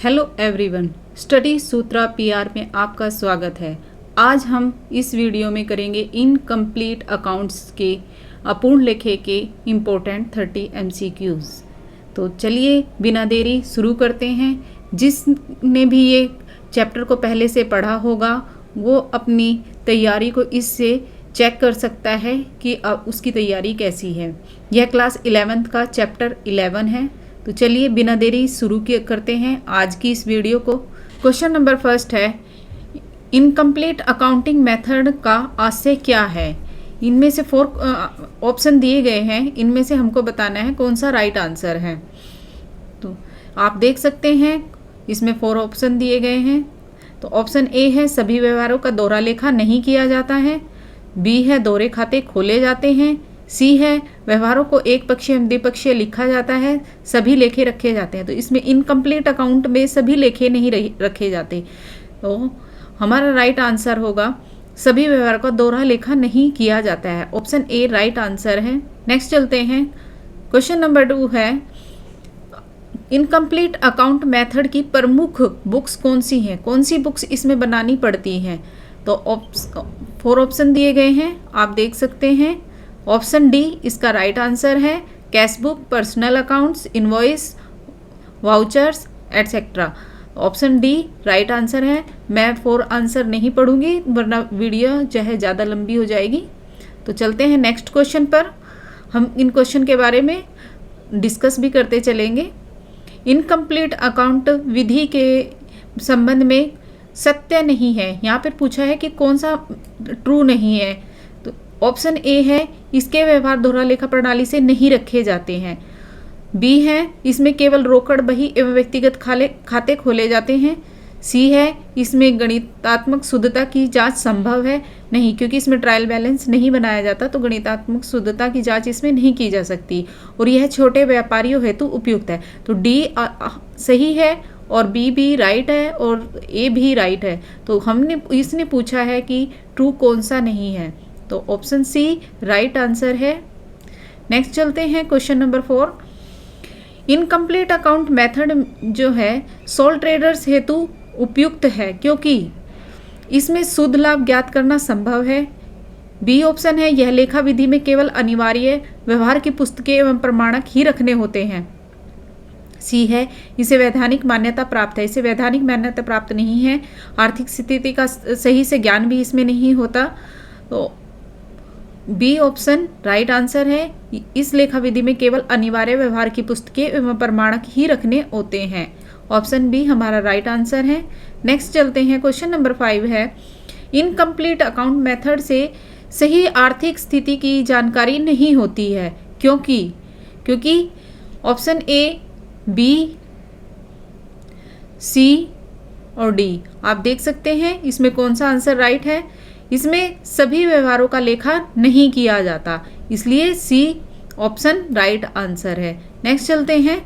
Hello everyone, study सूत्रा PR में आपका स्वागत है। आज हम इस वीडियो में करेंगे इनकम्प्लीट अकाउंट्स के अपूर्ण लेखे के इम्पोर्टेंट 30 MCQs। तो चलिए बिना देरी शुरू करते हैं। जिसने भी ये चैप्टर को पहले से पढ़ा होगा वो अपनी तैयारी को इससे चेक कर सकता है कि उसकी तैयारी कैसी है। यह क्लास 11th का चैप्टर 11 है। तो चलिए बिना देरी शुरू करते हैं आज की इस वीडियो को। क्वेश्चन नंबर फर्स्ट है, इनकम्प्लीट अकाउंटिंग मेथड का आशय क्या है। इनमें से 4 ऑप्शन दिए गए हैं, इनमें से हमको बताना है कौन सा राइट आंसर है। तो आप देख सकते हैं इसमें 4 ऑप्शन दिए गए हैं। तो ऑप्शन ए है, सभी व्यवहारों का दोहरा लेखा नहीं किया जाता है। बी है, दोहरे खाते खोले जाते हैं। सी है, व्यवहारों को एक पक्षीय एवं द्विपक्षीय लिखा जाता है, सभी लेखे रखे जाते हैं। तो इसमें इनकम्प्लीट अकाउंट में सभी लेखे नहीं रखे जाते। तो हमारा राइट आंसर होगा सभी व्यवहारों का दोहरा लेखा नहीं किया जाता है। ऑप्शन ए राइट आंसर है। नेक्स्ट चलते हैं। क्वेश्चन नंबर 2 है, इनकम्प्लीट अकाउंट मेथड की प्रमुख बुक्स कौन सी हैं, कौन सी बुक्स इसमें बनानी पड़ती हैं। तो 4 ऑप्शन दिए गए हैं, आप देख सकते हैं। ऑप्शन डी इसका राइट आंसर है, cash book, personal accounts, invoice, vouchers etcetera. Option D right answer है। मैं 4 आंसर नहीं पढ़ूंगी वरना वीडियो जो है ज़्यादा लंबी हो जाएगी। तो चलते हैं नेक्स्ट क्वेश्चन पर। हम इन क्वेश्चन के बारे में डिस्कस भी करते चलेंगे। इनकम्प्लीट अकाउंट विधि के संबंध में सत्य नहीं है, यहाँ पर पूछा है कि कौन सा ट्रू नहीं है। तो ऑप्शन ए है, इसके व्यवहार दोहरा लेखा प्रणाली से नहीं रखे जाते हैं। बी है, इसमें केवल रोकड़ बही एवं व्यक्तिगत खाते खोले जाते हैं। सी है, इसमें गणितात्मक शुद्धता की जांच संभव है नहीं, क्योंकि इसमें ट्रायल बैलेंस नहीं बनाया जाता, तो गणितात्मक शुद्धता की जांच इसमें नहीं की जा सकती और यह छोटे व्यापारियों हेतु उपयुक्त है। तो डी सही है और बी भी राइट है और ए भी राइट है। तो इसने पूछा है कि ट्रू कौन सा नहीं है, तो ऑप्शन सी राइट आंसर है। नेक्स्ट चलते हैं question number 4। Incomplete account method जो है सोल ट्रेडर्स हेतु उपयुक्त है क्योंकि इसमें शुद्ध लाभ ज्ञात करना संभव है। बी ऑप्शन है, यह लेखा विधि में केवल अनिवार्य व्यवहार की पुस्तकें एवं प्रमाणक ही रखने होते हैं। सी है, इसे वैधानिक मान्यता प्राप्त है। इसे वैधानिक मान्यता प्राप्त नहीं है, आर्थिक स्थिति का सही से ज्ञान भी इसमें नहीं होता। तो बी ऑप्शन राइट आंसर है। इस लेखा विधि में केवल अनिवार्य व्यवहार की पुस्तकें एवं प्रमाणक ही रखने होते हैं। ऑप्शन बी हमारा राइट आंसर है। नेक्स्ट चलते हैं। क्वेश्चन नंबर 5 है, इनकम्प्लीट अकाउंट मेथड से सही आर्थिक स्थिति की जानकारी नहीं होती है क्योंकि ऑप्शन ए, बी, सी और डी। आप देख सकते हैं इसमें कौन सा आंसर राइट है। इसमें सभी व्यवहारों का लेखा नहीं किया जाता, इसलिए सी ऑप्शन राइट आंसर है। नेक्स्ट चलते हैं।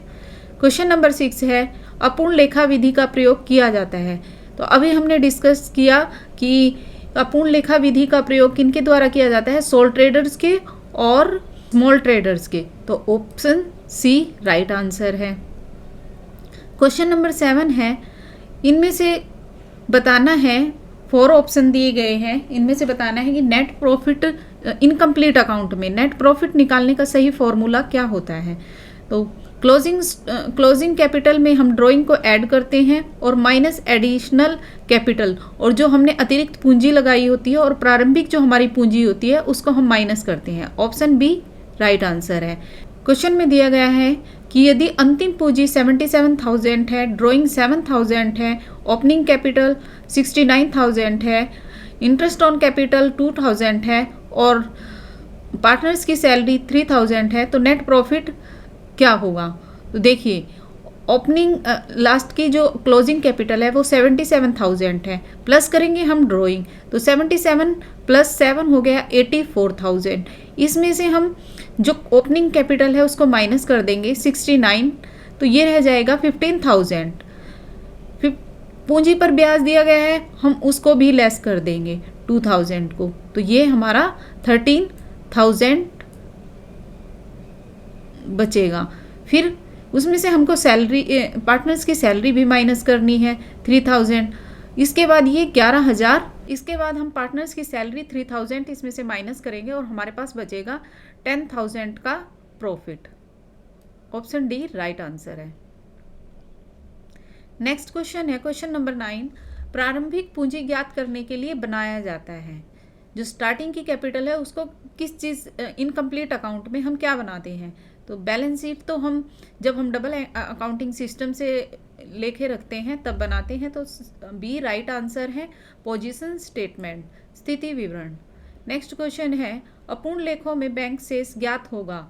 क्वेश्चन नंबर 6 है, अपूर्ण लेखा विधि का प्रयोग किया जाता है। तो अभी हमने डिस्कस किया कि अपूर्ण लेखा विधि का प्रयोग किनके द्वारा किया जाता है, सोल ट्रेडर्स के और स्मॉल ट्रेडर्स के। तो ऑप्शन सी राइट आंसर है। क्वेश्चन नंबर 7 है, इनमें से बताना है, 4 ऑप्शन दिए गए हैं, इनमें से बताना है कि नेट प्रॉफिट इनकम्प्लीट अकाउंट में नेट प्रॉफिट निकालने का सही फॉर्मूला क्या होता है। तो क्लोजिंग कैपिटल में हम ड्राइंग को ऐड करते हैं और माइनस एडिशनल कैपिटल, और जो हमने अतिरिक्त पूंजी लगाई होती है और प्रारंभिक जो हमारी पूंजी होती है उसको हम माइनस करते हैं। ऑप्शन बी राइट आंसर है। क्वेश्चन में दिया गया है कि यदि अंतिम पूंजी 77,000 है, ड्राइंग 7,000 है, ओपनिंग कैपिटल 69,000 है, इंटरेस्ट ऑन कैपिटल 2,000 है और पार्टनर्स की सैलरी 3,000 है, तो नेट प्रॉफिट क्या होगा। तो देखिए ओपनिंग लास्ट की जो क्लोजिंग कैपिटल है वो 77,000 है, प्लस करेंगे हम ड्राइंग, तो 77 + 7 हो गया 84,000। इसमें से हम जो ओपनिंग कैपिटल है उसको माइनस कर देंगे 69, तो ये रह जाएगा 15,000। फिर पूंजी पर ब्याज दिया गया है, हम उसको भी लेस कर देंगे 2,000 को, तो ये हमारा 13,000 बचेगा। फिर उसमें से हमको सैलरी, पार्टनर्स की सैलरी भी माइनस करनी है 3000। इसके बाद ये 11,000, इसके बाद हम पार्टनर्स की सैलरी 3000 इसमें से माइनस करेंगे और हमारे पास बचेगा 10,000 का profit. Option D right answer है। नेक्स्ट क्वेश्चन है क्वेश्चन नंबर 9। प्रारंभिक पूंजी ज्ञात करने के लिए बनाया जाता है। जो स्टार्टिंग की कैपिटल है उसको किस चीज़, इनकम्प्लीट अकाउंट में हम क्या बनाते हैं? तो बैलेंस शीट तो हम जब हम डबल अकाउंटिंग सिस्टम से लेके रखते हैं तब बनाते हैं। तो बी राइट आंसर है। पोजीशन स्टेटमेंट, स्थिति विवरण। नेक्स्ट क्वेश्चन है अपूर्ण लेखों में बैंक शेष ज्ञात होगा।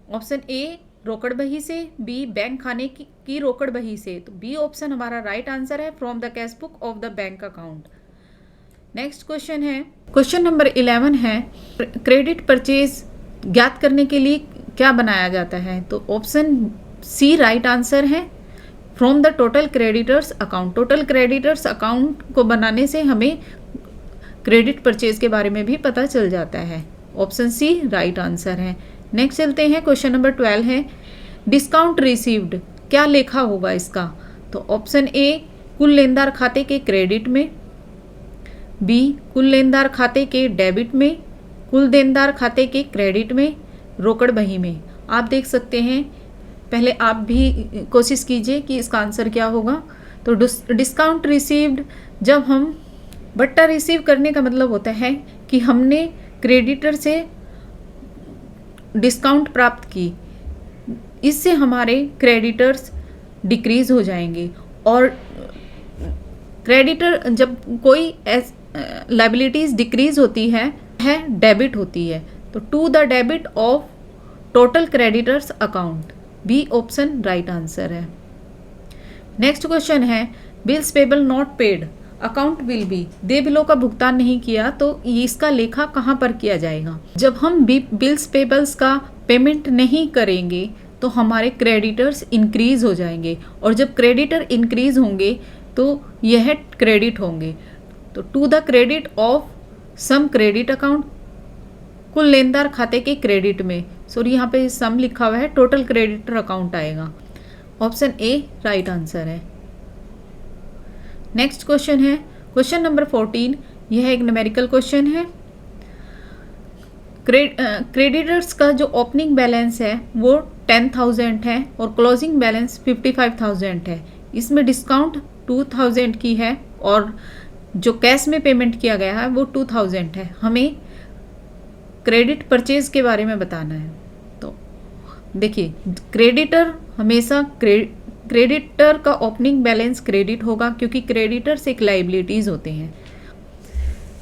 ऑप्शन ए रोकड़ बही से, बी बैंक खाने की रोकड़ बही से। तो बी ऑप्शन हमारा राइट आंसर है, from the cash book of the bank account. Next question है क्वेश्चन नंबर 11 है क्रेडिट परचेज ज्ञात करने के लिए क्या बनाया जाता है? तो ऑप्शन सी राइट आंसर है, from the total creditors account. Total creditors account को बनाने से हमें क्रेडिट परचेज के बारे में भी पता चल जाता है। ऑप्शन सी राइट आंसर है। नेक्स्ट चलते हैं क्वेश्चन नंबर 12 है डिस्काउंट रिसीव्ड, क्या लेखा होगा इसका? तो ऑप्शन ए कुल लेनदार खाते के क्रेडिट में, बी कुल लेनदार खाते के डेबिट में, कुल देनदार खाते के क्रेडिट में, रोकड़ बही में। आप देख सकते हैं, पहले आप भी कोशिश कीजिए कि इसका आंसर क्या होगा। तो डिस्काउंट रिसीव्ड, जब हम बट्टा रिसीव करने का मतलब होता है कि हमने क्रेडिटर से डिस्काउंट प्राप्त की, इससे हमारे क्रेडिटर्स डिक्रीज हो जाएंगे। और क्रेडिटर जब कोई लायबिलिटीज डिक्रीज होती है डेबिट होती है। तो to the debit of total creditors account, B option right answer है। नेक्स्ट क्वेश्चन है bills payable not paid account will be, देय बिलों का भुगतान नहीं किया तो इसका लेखा कहाँ पर किया जाएगा? जब हम बिल्स पेबल्स का पेमेंट नहीं करेंगे तो हमारे क्रेडिटर्स इंक्रीज हो जाएंगे, और जब क्रेडिटर इंक्रीज होंगे तो यह क्रेडिट होंगे। तो to the credit of sum credit account, कुल लेनदार खाते के क्रेडिट में, सॉरी यहाँ पे सम लिखा हुआ है, टोटल क्रेडिटर अकाउंट आएगा। ऑप्शन ए राइट आंसर है। नेक्स्ट क्वेश्चन है क्वेश्चन नंबर 14। यह एक न्यूमेरिकल क्वेश्चन है। क्रेडिटर्स का जो ओपनिंग बैलेंस है वो 10,000 है और क्लोजिंग बैलेंस 55,000 है। इसमें डिस्काउंट 2,000 की है और जो कैश में पेमेंट किया गया है वो 2,000 है। हमें क्रेडिट परचेज के बारे में बताना है। तो देखिए, क्रेडिटर हमेशा क्रेडिटर का ओपनिंग बैलेंस क्रेडिट होगा, क्योंकि क्रेडिटर्स एक लाइबिलिटीज़ होते हैं।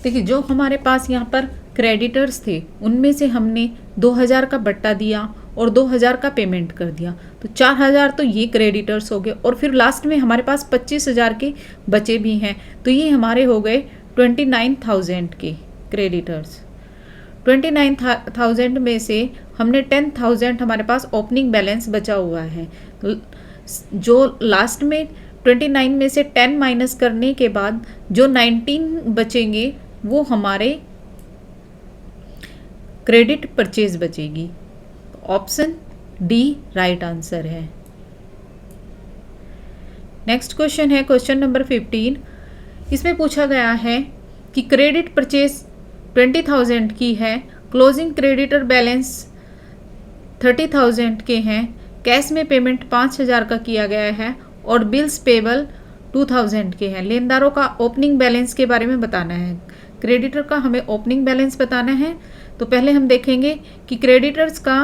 देखिए, जो हमारे पास यहाँ पर क्रेडिटर्स थे उनमें से हमने 2,000 का बट्टा दिया और 2,000 का पेमेंट कर दिया, तो 4,000 तो ये क्रेडिटर्स हो गए, और फिर लास्ट में हमारे पास 25,000 के बचे भी हैं, तो ये हमारे हो गए 29,000 के क्रेडिटर्स। 29,000 में से हमने 10,000 हमारे पास ओपनिंग बैलेंस बचा हुआ है। तो जो लास्ट में 29 में से 10 माइनस करने के बाद जो 19 बचेंगे वो हमारे क्रेडिट परचेज बचेगी। ऑप्शन डी राइट आंसर है। नेक्स्ट क्वेश्चन है क्वेश्चन नंबर 15। इसमें पूछा गया है कि क्रेडिट परचेज 20,000 की है, क्लोजिंग क्रेडिटर बैलेंस 30,000 के हैं, कैश में पेमेंट 5,000 का किया गया है और बिल्स पेबल 2,000 के हैं। लेनदारों का ओपनिंग बैलेंस के बारे में बताना है। क्रेडिटर का हमें ओपनिंग बैलेंस बताना है। तो पहले हम देखेंगे कि क्रेडिटर्स का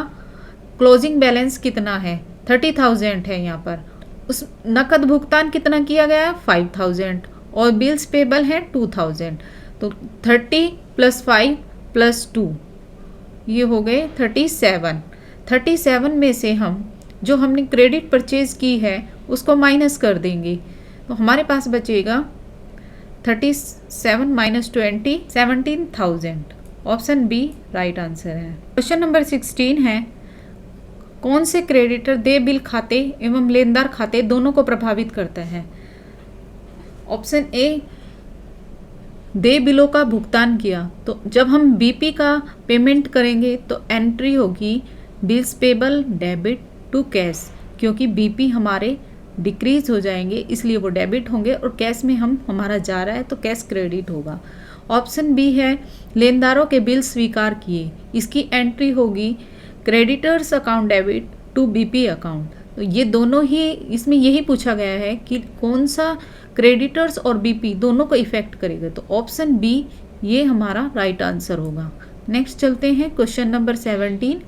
क्लोजिंग बैलेंस कितना है। 30,000 है यहाँ पर। उस नकद भुगतान कितना किया गया है? 5,000 और बिल्स पेबल है 2,000। तो 30 + 5 + 2 ये हो गए 37। 37 में से हम जो हमने क्रेडिट परचेज की है उसको माइनस कर देंगे, तो हमारे पास बचेगा 37 - 20 17,000। ऑप्शन बी राइट आंसर है। क्वेश्चन नंबर 16 है कौन से क्रेडिटर देय बिल खाते एवं लेनदार खाते दोनों को प्रभावित करता है? ऑप्शन ए देय बिलों का भुगतान किया, तो जब हम बीपी का पेमेंट करेंगे तो एंट्री होगी bills payable debit to cash, क्योंकि बीपी हमारे डिक्रीज हो जाएंगे इसलिए वो डेबिट होंगे, और कैश में हमारा जा रहा है तो कैश क्रेडिट होगा। ऑप्शन बी है लेनदारों के बिल स्वीकार किए, इसकी एंट्री होगी creditors account debit to BP account. तो ये दोनों ही इसमें यही पूछा गया है कि कौन सा क्रेडिटर्स और बीपी दोनों को इफेक्ट करेगा, तो ऑप्शन बी ये हमारा राइट आंसर होगा। नेक्स्ट चलते हैं क्वेश्चन नंबर 17।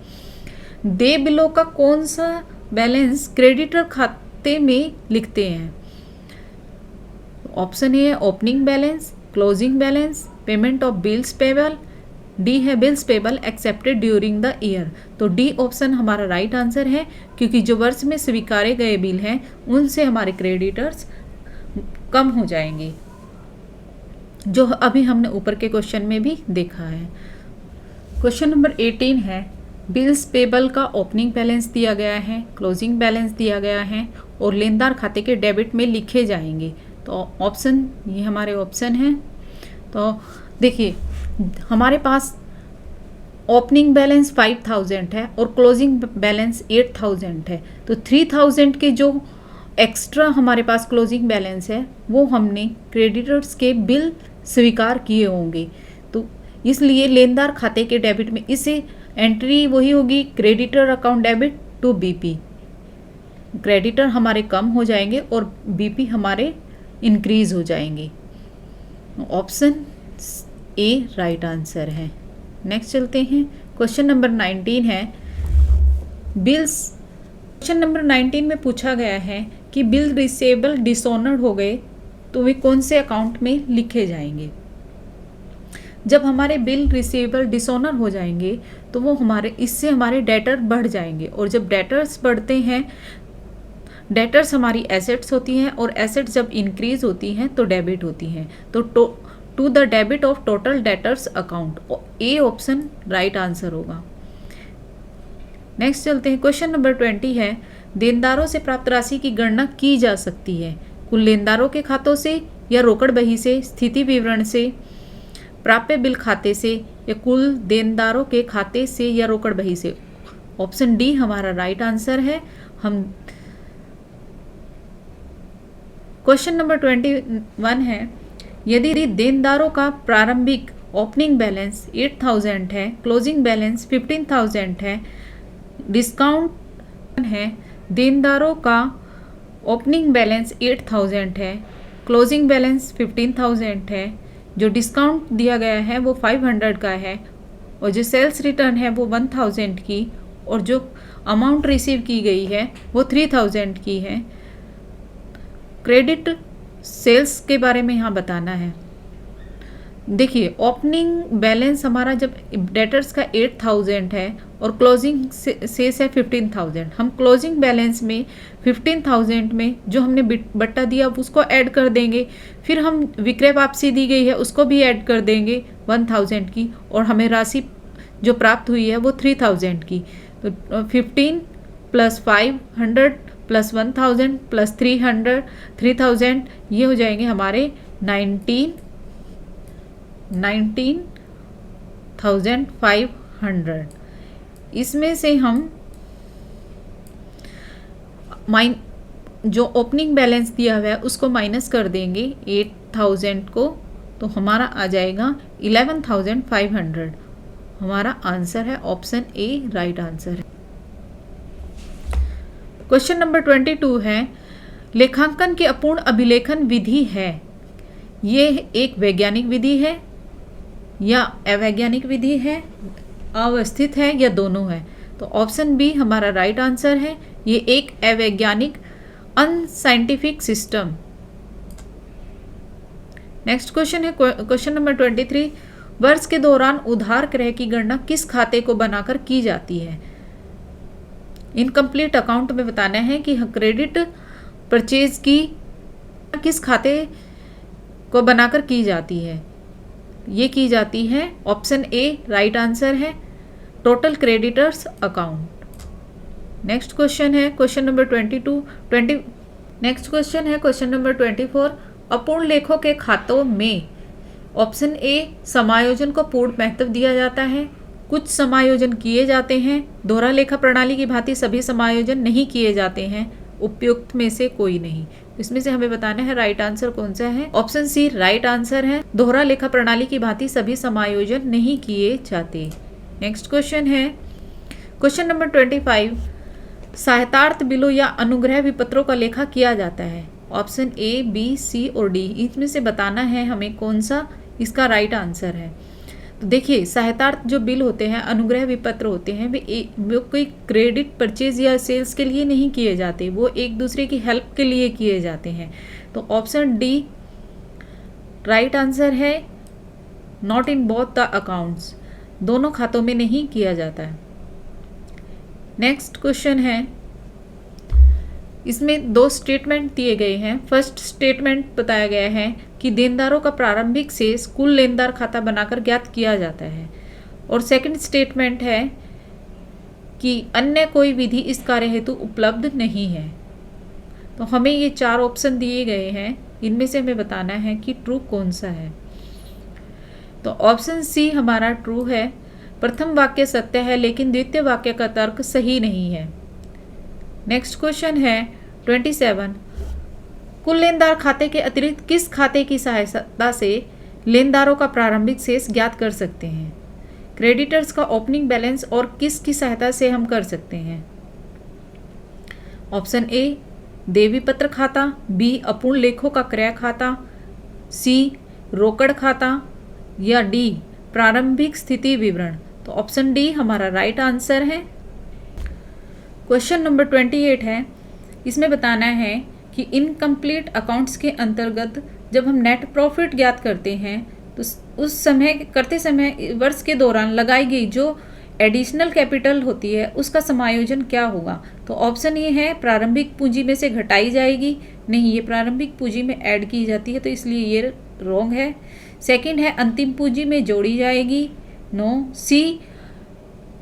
दे बिलो का कौन सा बैलेंस क्रेडिटर खाते में लिखते हैं? ऑप्शन ए है opening balance, closing balance, payment of bills payable, D है bills payable accepted during the year. तो डी ऑप्शन हमारा राइट आंसर है, क्योंकि जो वर्ष में स्वीकारे गए बिल हैं उनसे हमारे क्रेडिटर्स कम हो जाएंगे, जो अभी हमने ऊपर के क्वेश्चन में भी देखा है। क्वेश्चन नंबर 18 है बिल्स पेबल का ओपनिंग बैलेंस दिया गया है, क्लोजिंग बैलेंस दिया गया है और लेनदार खाते के डेबिट में लिखे जाएंगे। तो ऑप्शन ये हमारे ऑप्शन हैं। तो देखिए हमारे पास ओपनिंग बैलेंस 5000 है और क्लोजिंग बैलेंस 8000 है, तो 3000 के जो एक्स्ट्रा हमारे पास क्लोजिंग बैलेंस है वो हमने क्रेडिटर्स के बिल स्वीकार किए होंगे, तो इसलिए लेनदार खाते के डेबिट में इसे एंट्री वही होगी creditor account debit to BP. Creditor हमारे कम हो जाएंगे और बीपी हमारे इंक्रीज हो जाएंगे। ऑप्शन ए राइट आंसर है। नेक्स्ट चलते हैं क्वेश्चन नंबर 19 है बिल्स। क्वेश्चन नंबर 19 में पूछा गया है कि बिल रिसीवेबल डिसऑनर्ड हो गए तो वे कौन से अकाउंट में लिखे जाएंगे। जब हमारे बिल रिसीवेबल डिसऑनर हो जाएंगे तो वो इससे हमारे डेटर बढ़ जाएंगे, और जब डेटर्स बढ़ते हैं, डेटर्स हमारी एसेट्स होती हैं और एसेट्स जब इंक्रीज होती हैं तो डेबिट होती हैं, तो to the debit of total debtors account. A option right answer होगा। नेक्स्ट चलते हैं क्वेश्चन नंबर 20 है देनदारों से प्राप्त राशि की गणना की जा सकती है कुल लेनदारों के खातों से या रोकड़ बही से, स्थिति विवरण से, प्राप्य बिल खाते से या कुल देनदारों के खाते से या रोकड़ बही से। ऑप्शन डी हमारा राइट आंसर है। हम क्वेश्चन नंबर 21 है यदि देनदारों का प्रारंभिक ओपनिंग बैलेंस 8000 है, क्लोजिंग बैलेंस 15000 है, डिस्काउंट है, देनदारों का ओपनिंग बैलेंस 8000 है, क्लोजिंग बैलेंस 15000 है, जो डिस्काउंट दिया गया है वो 500 का है, और जो सेल्स रिटर्न है वो 1000 की, और जो अमाउंट रिसीव की गई है वो 3000 की है। क्रेडिट सेल्स के बारे में यहाँ बताना है। देखिए ओपनिंग बैलेंस हमारा जब डेटर्स का 8000 है और क्लोजिंग सेल्स है 15000, हम क्लोजिंग बैलेंस में 15000 में जो हमने बट्टा दिया उसको ऐड कर देंगे, फिर हम विक्रय वापसी दी गई है उसको भी ऐड कर देंगे 1000 की, और हमें राशि जो प्राप्त हुई है वो 3000 की। तो 15 प्लस 500 प्लस 1000 प्लस 3000 ये हो जाएंगे हमारे 19,500। इसमें से हम जो ओपनिंग बैलेंस दिया हुआ है उसको माइनस कर देंगे 8000 को, तो हमारा आ जाएगा 11,500। हमारा आंसर है ऑप्शन ए राइट आंसर है। क्वेश्चन नंबर 22 है लेखांकन की अपूर्ण अभिलेखन विधि है, ये एक वैज्ञानिक विधि है या अवैज्ञानिक विधि है, अवस्थित है या दोनों है। तो ऑप्शन बी हमारा राइट आंसर है, ये एक अवैज्ञानिक अनसाइंटिफिक सिस्टम। नेक्स्ट क्वेश्चन है क्वेश्चन नंबर 23 वर्ष के दौरान उधार क्रय की गणना किस खाते को बनाकर की जाती है। इनकम्प्लीट अकाउंट में बताना है कि क्रेडिट परचेज की किस खाते को बनाकर की जाती है। ये की जाती है ऑप्शन ए राइट आंसर है, total creditors account. Next question है क्वेश्चन नंबर 24 अपूर्ण लेखों के खातों में ऑप्शन ए समायोजन को पूर्ण महत्व दिया जाता है, कुछ समायोजन किए जाते हैं, दोहरा लेखा प्रणाली की भांति सभी समायोजन नहीं किए जाते हैं, उपयुक्त में से कोई नहीं। इसमें से हमें बताना है राइट आंसर कौन सा है। ऑप्शन सी राइट आंसर है, दोहरा लेखा प्रणाली की भांति सभी समायोजन नहीं किए जाते। नेक्स्ट क्वेश्चन है क्वेश्चन नंबर 25, सहायतार्थ बिलों या अनुग्रह विपत्रों का लेखा किया जाता है। ऑप्शन ए, बी, सी और डी, इसमें से बताना है हमें कौन सा इसका राइट आंसर है। तो देखिए, सहायतार्थ जो बिल होते हैं, अनुग्रह विपत्र होते हैं, वे कोई क्रेडिट परचेज या सेल्स के लिए नहीं किए जाते, वो एक दूसरे की हेल्प के लिए किए जाते हैं। तो ऑप्शन डी राइट आंसर है, not in both the accounts, दोनों खातों में नहीं किया जाता है। नेक्स्ट क्वेश्चन है, इसमें दो स्टेटमेंट दिए गए हैं। फर्स्ट स्टेटमेंट बताया गया है कि देनदारों का प्रारंभिक शेष कुल लेनदार खाता बनाकर ज्ञात किया जाता है, और सेकंड स्टेटमेंट है कि अन्य कोई विधि इस कार्य हेतु उपलब्ध नहीं है। तो हमें ये 4 ऑप्शन दिए गए हैं, इनमें से हमें बताना है कि ट्रू कौन सा है। तो ऑप्शन सी हमारा ट्रू है, प्रथम वाक्य सत्य है लेकिन द्वितीय वाक्य का तर्क सही नहीं है। नेक्स्ट क्वेश्चन है 27, कुल लेनदार खाते के अतिरिक्त किस खाते की सहायता से लेनदारों का प्रारंभिक शेष ज्ञात कर सकते हैं। क्रेडिटर्स का ओपनिंग बैलेंस और किसकी सहायता से हम कर सकते हैं। ऑप्शन ए देवी पत्र खाता, बी अपूर्ण लेखों का क्रय खाता, सी रोकड़ खाता, या डी प्रारंभिक स्थिति विवरण। तो ऑप्शन डी हमारा राइट आंसर है। क्वेश्चन नंबर 28 है, इसमें बताना है कि इनकम्प्लीट अकाउंट्स के अंतर्गत जब हम नेट प्रॉफिट ज्ञात करते हैं तो उस समय करते समय वर्ष के दौरान लगाई गई जो एडिशनल कैपिटल होती है उसका समायोजन क्या होगा। तो ऑप्शन ये है प्रारंभिक पूंजी में से घटाई जाएगी, नहीं ये प्रारंभिक पूंजी में ऐड की जाती है, तो इसलिए ये रॉन्ग है। सेकंड है अंतिम पूंजी में जोड़ी जाएगी, नो। सी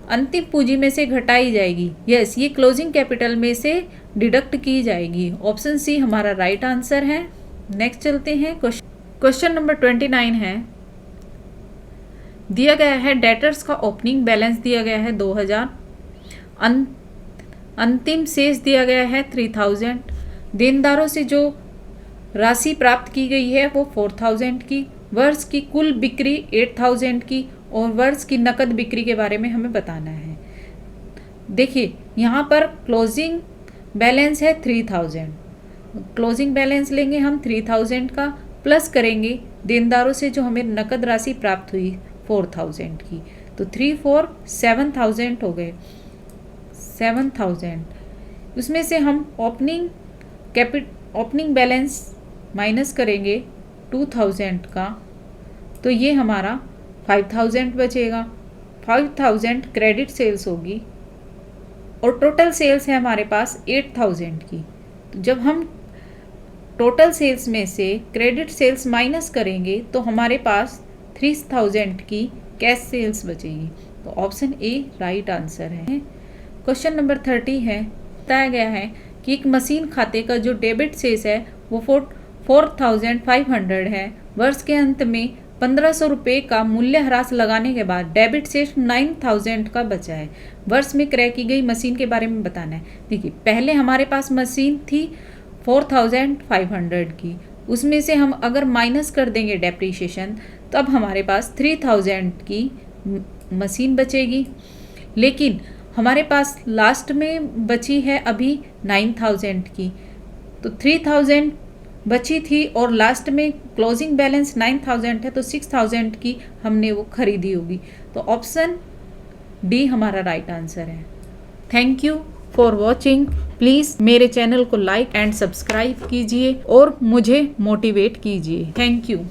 अंतिम पूंजी में से घटाई जाएगी, यस ये क्लोजिंग कैपिटल में से डिडक्ट की जाएगी। ऑप्शन सी हमारा राइट आंसर है। नेक्स्ट चलते हैं, क्वेश्चन नंबर 29 है, दिया गया है डेटर्स का ओपनिंग बैलेंस दिया गया है 2000, अंतिम शेष दिया गया है 3000, देनदारों से जो राशि प्राप्त की गई है वो 4000 की, वर्ष की कुल बिक्री 8000 की और वर्ष की नकद बिक्री के बारे में हमें बताना है। देखिए यहाँ पर क्लोजिंग बैलेंस है 3000, क्लोजिंग बैलेंस लेंगे हम 3000 का, प्लस करेंगे देनदारों से जो हमें नकद राशि प्राप्त हुई 4000 की, तो 3 4 7000 हो गए। 7000 उसमें से हम ओपनिंग बैलेंस माइनस करेंगे 2000 का, तो ये हमारा 5000 बचेगा। 5000 क्रेडिट सेल्स होगी और टोटल सेल्स है हमारे पास 8000 की। तो जब हम टोटल सेल्स में से क्रेडिट सेल्स माइनस करेंगे तो हमारे पास 3000 की कैश सेल्स बचेगी। तो ऑप्शन ए राइट आंसर है। क्वेश्चन नंबर 30 है, बताया गया है कि एक मशीन खाते का जो डेबिट शेष है वो 4500 है। वर्ष के अंत में 1500 रुपये का मूल्य ह्रास लगाने के बाद डेबिट शेष 9000 का बचा है। वर्ष में क्रय की गई मशीन के बारे में बताना है। देखिए पहले हमारे पास मशीन थी 4500 की, उसमें से हम अगर माइनस कर देंगे डेप्रीशिएशन तब हमारे पास 3000 की मशीन बचेगी, लेकिन हमारे पास लास्ट में बची है अभी 9000 की। तो 3000 बची थी और लास्ट में क्लोजिंग बैलेंस 9000 है, तो 6000 की हमने वो खरीदी होगी। तो ऑप्शन डी हमारा राइट आंसर है। Thank you for watching. Please मेरे चैनल को लाइक एंड सब्सक्राइब कीजिए और मुझे मोटिवेट कीजिए। Thank you.